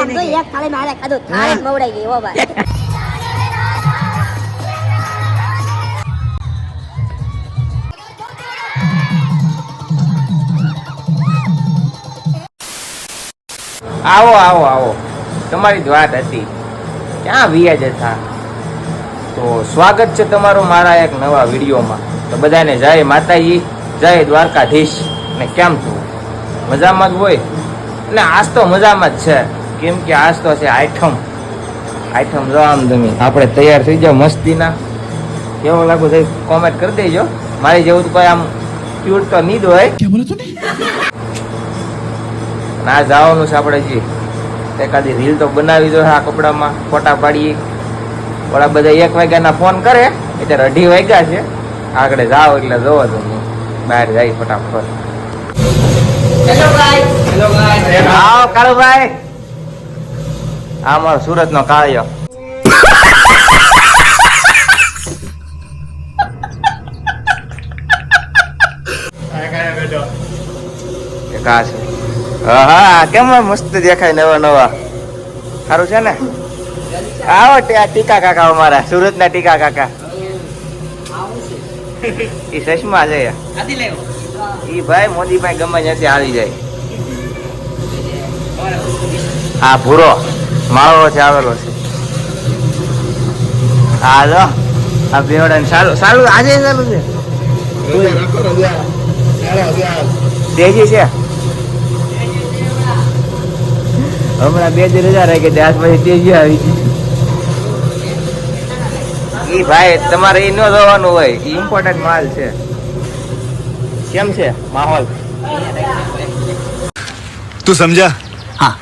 આમ તો એક થાળી મારે ખાધું થાળી જ મવડાઈ ગઈ હો ભાઈ. આવો આવો આવો, તમારી જ વાત હતી. ક્યાં વિયા જતા? તો સ્વાગત છે તમારું મારા એક નવા વિડીયોમાં. તો બધાને જય માતાજી, જય દ્વારકાધીશ. ને કેમ છો? મજામાં જ હોય ને? આજ તો મજામાં જ છે, કેમ કે આજ તો છે આઈટમ જો આમ તમે આપણે તૈયાર થઈ જાવ મસ્તીના. કેવો લાગુ થઈ કોમેન્ટ કરી દેજો. મારી જેવું તો કોઈ આમ ક્યુટ તો નહીં જ હોય. ના જવાનું છે આપણે જી એકાદી રીલ તો બનાવી દો આ કપડામાં, ફોટા પાડીએ. ઓલા બધા 1 વાગ્યાના ફોન કરે, અત્યારે 2:30 વાગ્યા છે. આગળ જાઓ એટલે જોવો તો બહાર જાય ફટાફટ. હેલો ગાઈસ, આવો કાળુભાઈ. આ મારો સુરતનો કાળિયો. કા છે? હા કેમ મસ્ત દેખાય, નવા નવા. સારું છે ને? આવો ટીકા કાકા, અમારા સુરત ના ટીકા કાકા. એ ચશ્મા છે ઈ ભાઈ મોદીભાઈ ગમે ત્યાંથી આવી જાય. હા ભૂરો માળો છે આવેલો છે. હા લો આ બેવડા સારું આજે ચાલુ છે. તેજી છે હમણાં 2 દિન રજા રહી ગઈ, ત્યાર પછી તેજી આવી ગઈ. ઈ ભાઈ તમારે એ ન જોવાનું હોય, ઇમ્પોર્ટન્ટ માલ છે. કેમ છે માહોલ? तू समझा? हाँ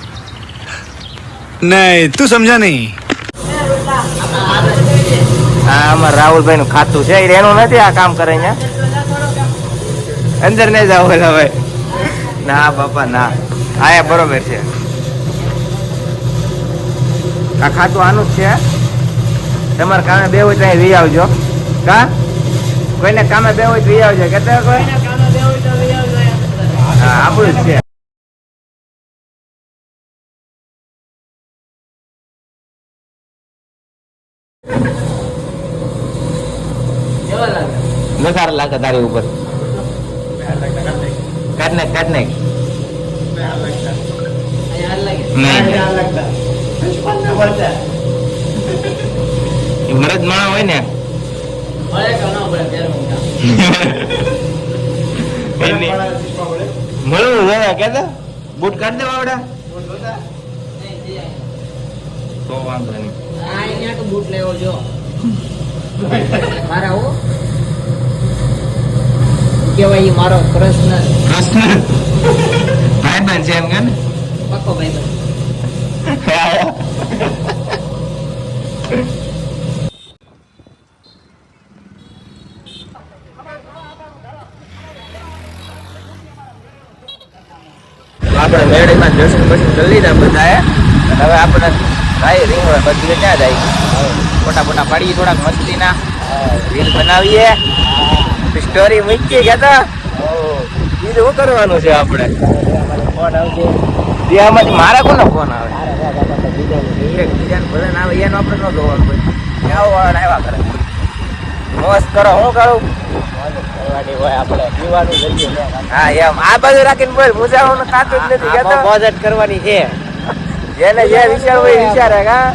नहीं तू समझा नहीं. હા અમારે રાહુલભાઈ નું ખાતું છે, એનું નથી આ કામ કરે ને. અંદર નહીં જાવ ભાઈ. ના બાપા ના, હા બરોબર છે. આ ખાતું આનું જ છે. તમારે કામે બે હોય તો અહીં વી આવજો. કા કોઈને કામે બે હોય તો વી આવજો. કેતા કોઈ હા આપણું જ છે. નકાર લાગે તારી ઉપર. કાઢ નાખ નહીં. મરદ માણા હોય ને મળવું જોઈએ. કેતા બૂટ કાઢ દેવા આવડા તો વાંધો નહીં. અહીંયા તો બૂટ લેવો જો મારા હો કેવાય, ઈ મારો પ્રશ્ન ભાઈબંધ છે એમ કે ને? પક્કો ભાઈ. આપણે મેળીમાં દર્શન પછી કરી લીધા બધાએ. હવે આપણે ભાઈ રીંગણ બધી ક્યાં જાય? ફોટા પાડીએ, થોડાક મસ્તીના રીલ બનાવીએ, સ્ટોરી મૂકીએ. કેતા બીજું શું કરવાનું છે આપણે? ફોન આવશે ત્યાંમાંથી મારા કોનો ફોન આવે? બીજાને ભલે ના આવે એનો આપણે ન જોવાનું. પછી આવો આવ્યા કરે મોસ કરો. હું કરું હા એમ આ બાજુ રાખીને બોલ. મુજાવાનું ખાતું જ નથી. બજેટ કરવાની છે, જેને જે વિચાર હોય વિચારે. કા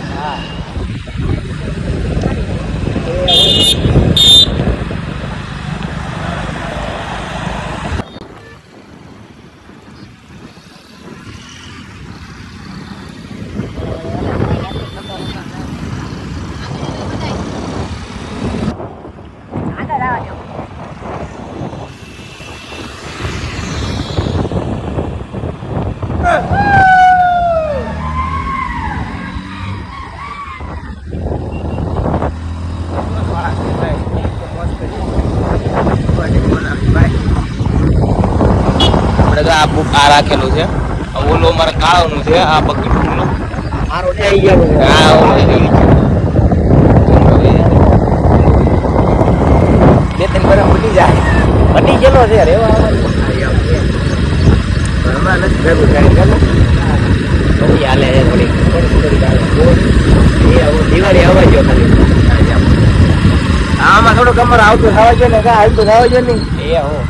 આ રાખેલું છે. ઓલો મારે કાળોનું છે. આ બકરીનું મારો થઈ ગયો. હા ઓલો થઈ ગયો. બે ત્રણ બરફ બની જાય. બની ગયેલો છે રેવા હમણાં નથી ભેગું થાય. ચાલો તો થોડી હાલે છે થોડી હાલે દિવાળી આવવા જો ખાલી આમાં થોડુંક અમારે આવતું થવા જોઈએ ને કાંઈ આવતું થવા જોઈએ નહીં એ હો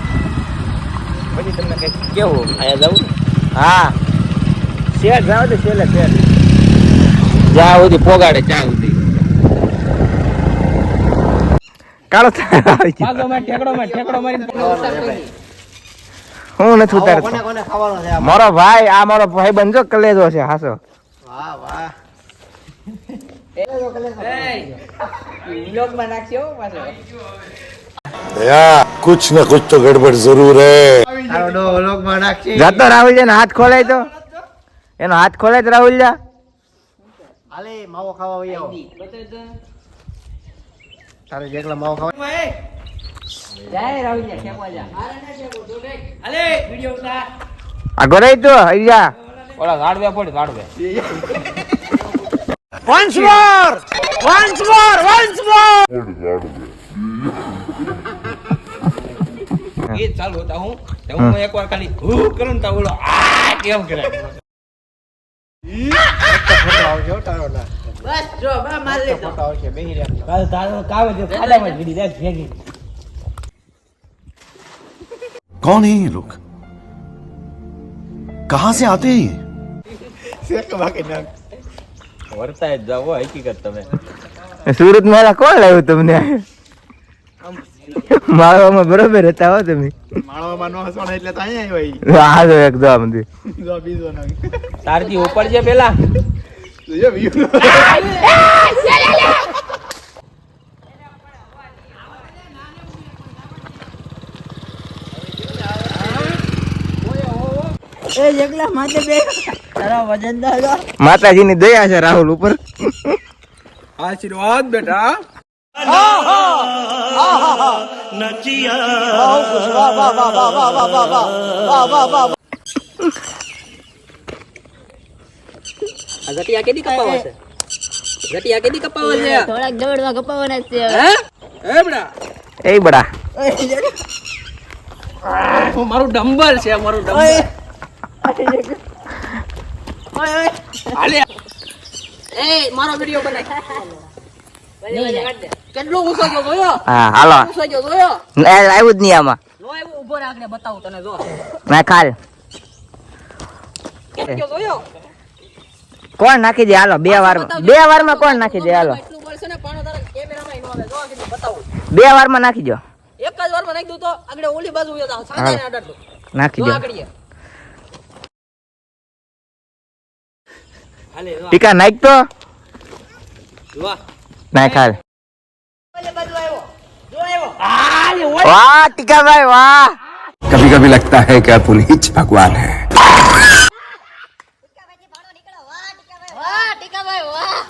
પછી તમને કંઈક કેવું અહીંયા જવું હા શેર જાવ તો છેલ્લે શેર જ્યાં સુધી પોગાડે ત્યાં સુધી કાળો ઠેકડો મારી હું નથી ઉતારતો કોને ખાવાનો છે મારો ભાઈ આ મારો ભાઈ બંધો કલેજો છે હાસો વાહ વાહ વ્લોગમાં નાખજો પાછો भैया कुछ न कुछ तो गड़बड़ जरूर है જતો રાહુલ ને હાથ ખોલાય તો એનો હાથ ખોલાય તો રાહુલ જા હાલે માવો ખાવા વઈ આવો તારે જેટલા માવો ખાવા જાય રાહુલ ને ખેપવા જા હાલે વિડિયો ઉતાર આગો રહી તો આઈ જા ઓલા ગાડવે પડ ગાડવે once more એ ચાલુ હતા હું એકવાર ખાલી હું કરું તો બોલો આ કેમ કરે બસ જો બા માર લે તો આવશે બેહી રહ્યા તારો કાવે જે ખાડામાં જ વિડી દેખ ભેગી कौन है ये लोग कहाँ से आते हैं ये વર્તાય જ જાવ હકીકત તમે સુરત મેલા કોણ લાવ્યું તમને માળવામાં બરોબર હતા હો તમે માળવામાં નો હસવાના એટલે તો અહીંયા આવ્યા આ જો એકદમ ઈ. જો બીજો ના તારજી ઉપર છે પેલા જો view. માતાજી ની દયા છે રાહુલ ઉપર આશીર્વાદ બેટા ગટિયા કેદી કપાવા છે ગટિયા કેદી કપાવા છે થોડાક દોડવા કપાવાના છે હે બડા એ બડા મારું ડમ્બલ છે મારું ડમ્બલ હાલે એ મારો વિડિયો બનાય કેટલો ઊંચો ગયો જોયો હા હાલો ઊંચો ગયો જોયો આવ્યું જ નહીં આમાં નો આવ્યો ઉભો રાખને બતાવું તને જો ના ખાલ કેટલો જોયો કોણ નાખી દે હાલો બે વારમાં કોણ નાખી દે હાલો એટલું મળશે ને પાણો તારા કેમેરામાં નો આવે જો કેટલું બતાવું 2 વારમાં નાખી દો એક જ વારમાં નાખી દઉં તો આગળ ઓલી બાજુ વયો જાવ સાદા ને અડાડો નાખી જો દો આગળ હાલે જો ટીકા નાખ તો વાહ નાખ હાલ ઓલી બાજુ આવ્યો જો આવ્યો વાહ ટીકા ભાઈ વાહ कभी कभी लगता है कि पुल ही भगवान है વાહ ટીકાભાઈ વાહ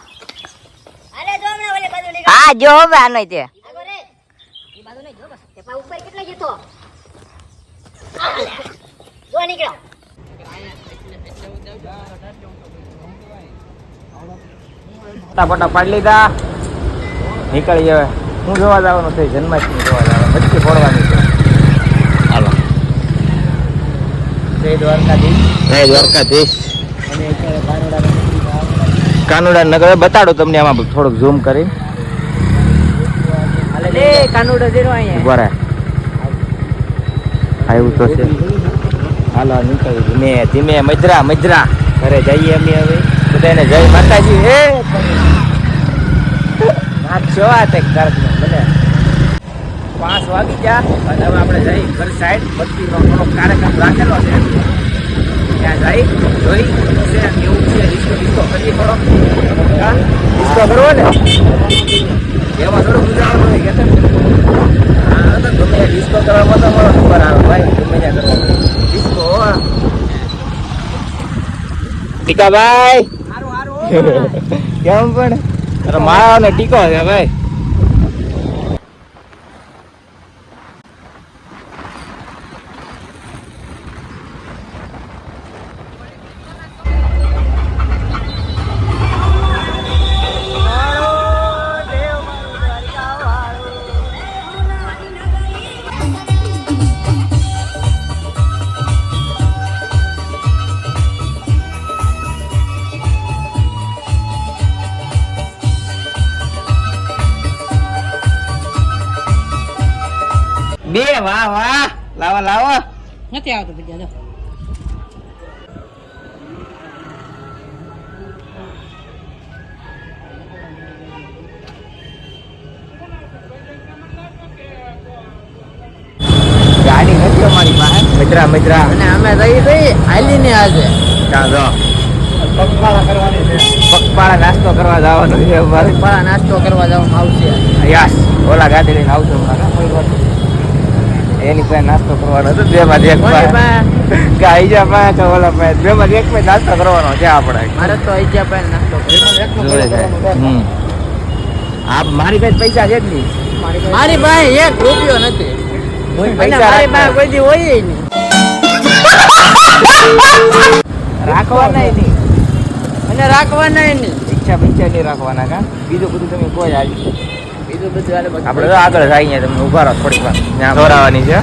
અરે જો હમણાં ઓલે બાજુ નીકળ આ જો હવે આનો તે આગો રે ઈ બાજુ નહીં જો બસ તે પા ઉપર કેટલો જતો જો નીકળો ફટાફટ પાડી લીધા નીકળી હવે હું જોવા જવાનું છે જન્માષ્ટમી જોવા જવાનું બચ્ચી ફોડવાની છે હાલો જય દ્વારકાધીશ અને કાનુડા નગર બતાડો તમને આમાં થોડુંક ઝૂમ કરી હાલે કાનુડો દેરો અહીંયા ઉભા રહે આવ્યું તો છે હાલો નીકળી ધીમે ધીમે મજરા ઘરે જઈએ અમે હવે બધાને જય માતાજી હે નાખશો આ તે કાર્યક્રમ ભલે 5 વાગી ગયા અને હવે આપણે જઈ ઘર સાઈડ બત્તીનો થોડો કાર્યક્રમ રાખેલો છે ત્યાં જઈ જોઈ છે કેવું છે ડિસ્કો કરીએ થોડો ડિસ્કો કરવો ને એમાં થોડું ગુજારવાનું હોય કે હા તો ગમે ડિસ્કો કરવામાં તો મારો નંબર આવે ભાઈ ગમે ત્યાં કરવાનો ડિસ્કો ટીકાભાઈ કેમ પણ અરે મારો ને ટીકો છે ભાઈ વાહ વાહ લાવો લાવો નથી આવતું બીજા જો ગાડી નથી અમારી પાસે મિત્રા મિત્રા અને અમે રહી ગઈ હાલી ને આજે ચાલો પગપાળા કરવાની છે. પગપાળા નાસ્તો કરવા જવાનું છે અમારે પાળા નાસ્તો કરવા જવામાં આવશે યસ ઓલા ગાડી લઈને આવજો હમણાં કાં કોઈ વાત એની પાસે નાસ્તો કરવાનો હતો બે માંથી એક કોની પાસે પાસે? કે આઈજા પાસે કે ઓલા પાસે બે માંથી એક પાસે નાસ્તો કરવાનો છે આપણે મારે તો આઈજા પાસે નાસ્તો કરવાનો. જોડે છે આ મારી પાસે પૈસા છે જ નહીં મારી પાસે 1 રૂપિયો નથી અને પૈસા મારી પાસે કોઈ દી હોય ય નહીં રાખવાના નહીં અને રાખવાના ય નહીં ઈચ્છા પૈસા નહીં રાખવાના કા બીજું બધું તમે કોઈ આવી બીજું બધું હાલે બાકી. આપણે તો આગળ જાય અહીંયા તમને ઉભા રહો થોડીક વાર ત્યાં ખવડાવવાની છે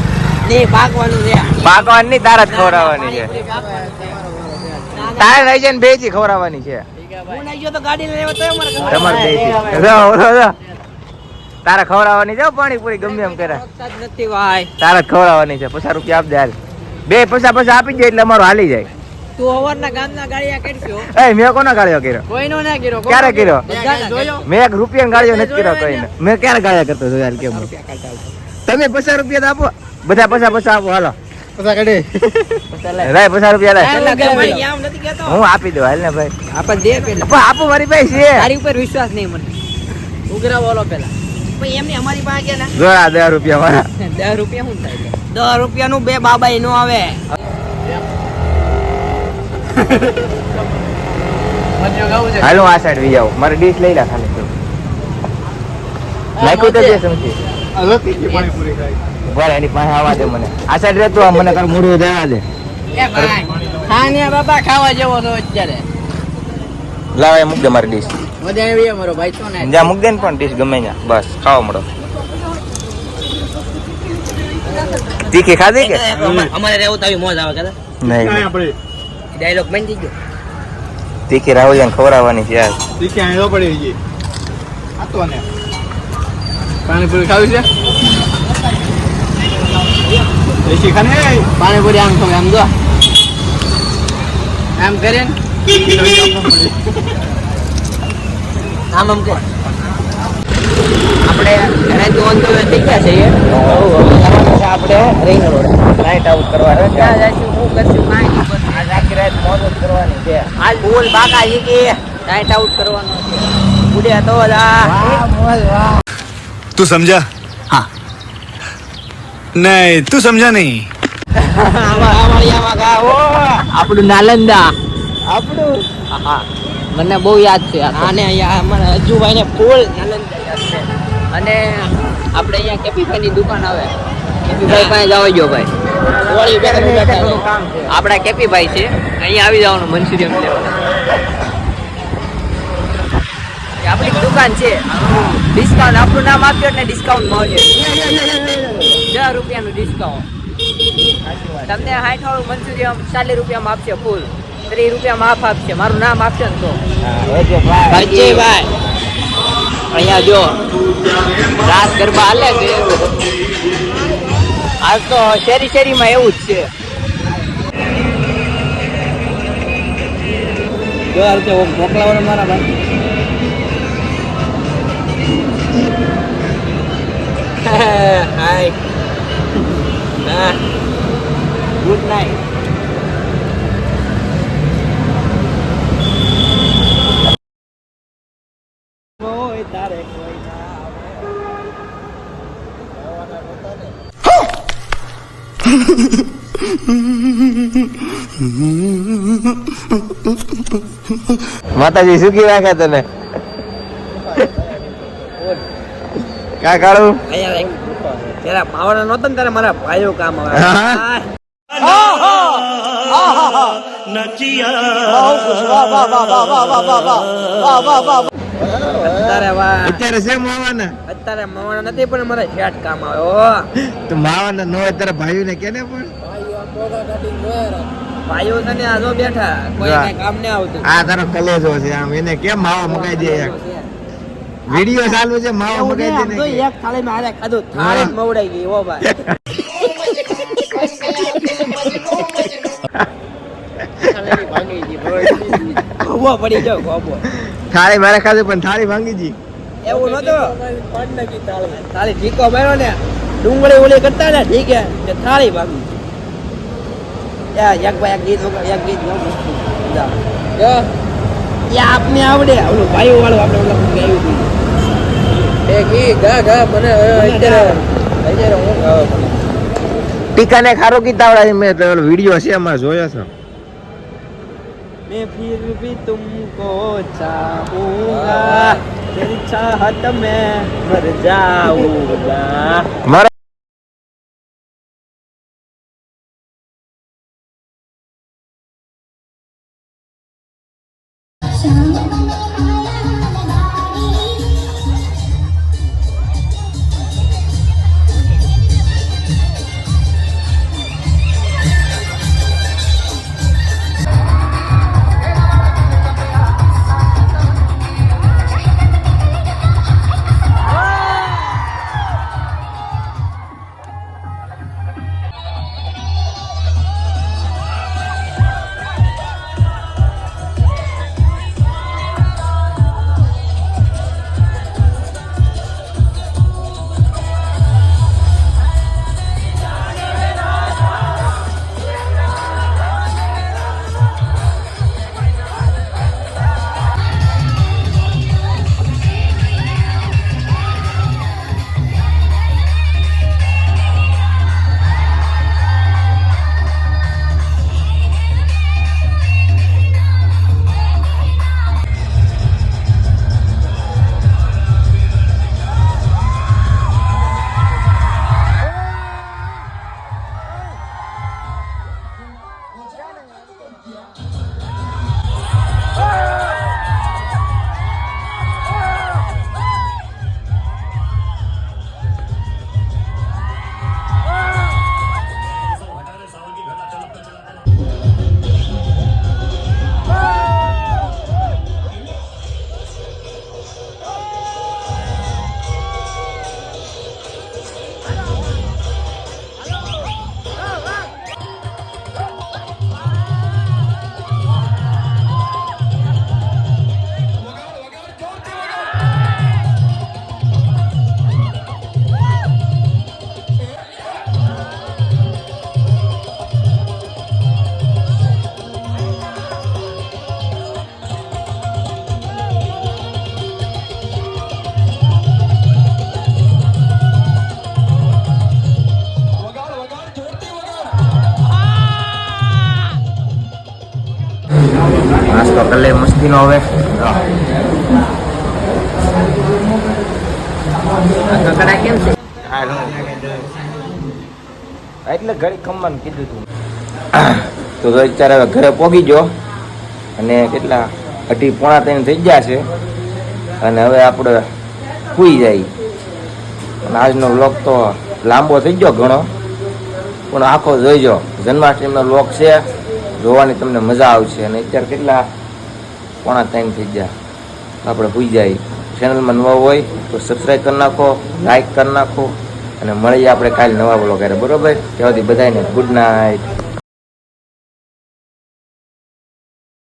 નહીં પાકવાનું છે પાકવાની નહીં તારા જ ખવડાવવાની છે તારે લઈ જઈને બેજી ખવડાવવાની છે હું નહીં ગયો તો ગાડી લઈને આવ્યો તોય મને ખબર તમારે પડે. બેજી તારે ખવડાવવાની છે હો પાણીપુરી ગમે એમ કરે વરસાદ નથી ભાઈ તારે જ ખવડાવવાની છે 50 રૂપિયા આપજે હાલ બે 50 આપી દે એટલે અમારું હાલી જાય તું અવારના ગામના ગાડિયા કરશો એ મેં કોનો ગાળ્યો કર્યો કોઈનો ના કર્યો ક્યારે કર્યો? બધાના કર્યો. મેં 1 રૂપિયા ગાળ્યો નથી કર્યો કોઈને મેં ક્યારે ગાળ્યા કરતો હતો યાર કેમ તમે 50 રૂપિયા તો આપો બધા 50 આપો હાલો પૈસા કાઢે. લાય 50 રૂપિયા લાય પેલા કે ભાઈ આમ નથી કહેતો. હું આપી દઉં હાલ ને ભાઈ આપણ દે પેલા પણ આપો મારી પાસે છે તારી ઉપર વિશ્વાસ નહીં મને ઉઘરાવો ઓલો પેલા પણ એમની અમારી પાસે કે ના જોડા 10 રૂપિયા મારા 10 રૂપિયા શું થાય 10 રૂપિયાનું બે બાબાઈ નો આવે હાલ હું આ સાઈડ વી જાઉં મારે ડીશ લઈ લે ખાલી તું નાખ્યું તો જે સમજી આ લતી ગઈ પાણીપુરી ખાઈ. બરાબર એની પાસે આવવા દે મને આ સાઈડ રહેતો મને તારું મોઢું દેવા દે એ ભાઈ ખાને બાબા ખાવા જેવો તો અત્યારે લાવ એ મૂક દે મારી ડીશ મજા આવી અમારો ભાઈ છો ને જ્યાં મૂક દે ને પણ ડીશ ગમે ત્યાં બસ ખાવા મળો તીખી ખાધી કે અમારે રહેવું તો આવી મોજ આવે કદા નહીં કાંઈ આપણે ડાયલોગ બની ગયો તીખી રાહુલિયાને ખવડાવવાની છે યાર તીખી અહીં તો પડી ગઈ. આ તો ને પાણીપુરી ખાવી છે દેશી ખાને પાણીપુરી આમ ખાવ આમ જો આમ કરે ને આમ આમ કર આપણે ઘરે તો ઓન તો થઈ ગયા છે આપણે રીંગ રોડ નાઈટ આઉટ કરવાનો છે ક્યાં જઈશું હું કરશું કાંઈ નહીં કરશું. આજ આખી રાત મોજ જ કરવાની છે આજ બોલ બાકા છે કે નાઇટ આઉટ કરવાનો છે ઉડ્યા તો तू समझा हाँ नहीं तू समझा नहीं આપણું નાલંદા આપણું હા મને બહુ યાદ છે આને અહીંયા અમારા અજુભાઈ ને ફૂલ નાલંદા યાદ છે અને આપણે અહીંયા કેપીભાઈ ની દુકાન આવે કેપીભાઈ પાસે જાવ જો ભાઈ ઓળી બેઠા બેઠા છે. આપણા કેપીભાઈ છે અહીંયા આવી જવાનું મંચુરિયન લેવા આપણી દુકાન છે ડિસ્કાઉન્ટ આપણું નામ આપ્યો એટલે ડિસ્કાઉન્ટ મળશે 10 રૂપિયાનું ડિસ્કાઉન્ટ તમને 60 વાળું મંચુરિયન 40 રૂપિયામાં આપશે ફૂલ 30 રૂપિયામાં હાફ આપશે મારું નામ આપશે ને તો ભાઈ અહીંયા જો રાસ ગરબા હાલે છે આજ તો શેરી શેરીમાં એવું જ છે 10 રૂપિયા મોકલાવાનો મારા ભાઈ હાય ગુડ નાઇટ ઓય તારે કોઈ ના માતાજી સુખી રાખે તને કા કાળું ત્યારે માવાના નહોતા ને ત્યારે મારા ભાઈઓ કામ આવે અત્યારે છે માવાના અત્યારે માવાના નથી પણ મારા શેઠ કામ આવે તો માવાના નો અત્યારે ભાઈઓ ને કેને પણ ભાઈઓ તને આજો બેઠા કોઈ કઈ કામ નહીં આવતું આ તારો કલેજો છે આમ એને કેમ માવા મગાઈ દે યાર વિડિયો ચાલુ છે માવા મગાઈ દે ને એક થાળીમાં હારે ખાધું થાળી જ મવડાઈ ગઈ ઓ ભાઈ ગોબો પડી ગયો ગોબો. થાળી મારે ખાધું પણ થાળી ભાંગી જી. એવું નતો. થાળી ઠીકો માર્યો ને ડુંગળી ઓલી કરતા ને ઠીક હે કે થાળી ભાગી. યા એક ભાઈ એક ગીત જા. યા આપને આવડે ઓલું ભાઈઓ વાળું આપણે ઓલા ગાયું હતું. એ કી ગા મને અત્યારે હું ગાવ. ટીકાને ખારો કીધા આવડા મેં પેલો વિડિયો છે એમાં જોયો છે. मैं फिर भी तुमको चाहूंगा तेरी चाहत में मर जाऊंगा. મારા નાસ્તો કરી લે મસ્તીનો હવે. કકડા કેમ છે? એટલે ઘડી ખમવાનું કીધું તું તો અત્યારે હવે ઘરે પોગી ગયો અને કેટલા 2:30 થઈ ગયા છે અને હવે આપણે સૂઈ જાય. અને આજનો વ્લોગ તો લાંબો થઈ ગયો ઘણો પણ આખો જોઈજો. જન્માષ્ટમીનો વ્લોગ છે, જોવાની તમને મજા આવશે. અને અત્યારે કેટલા 2:30 થઈ ગયા, આપણે સૂઈ જાય. ચેનલમાં નવા હોય તો સબસ્ક્રાઈબ કરી નાખો, લાઈક કરી નાખો અને મળીએ આપણે કાલે નવા વ્લોગ. બરોબર? ત્યાં સુધી બધાને ગુડ નાઇટ.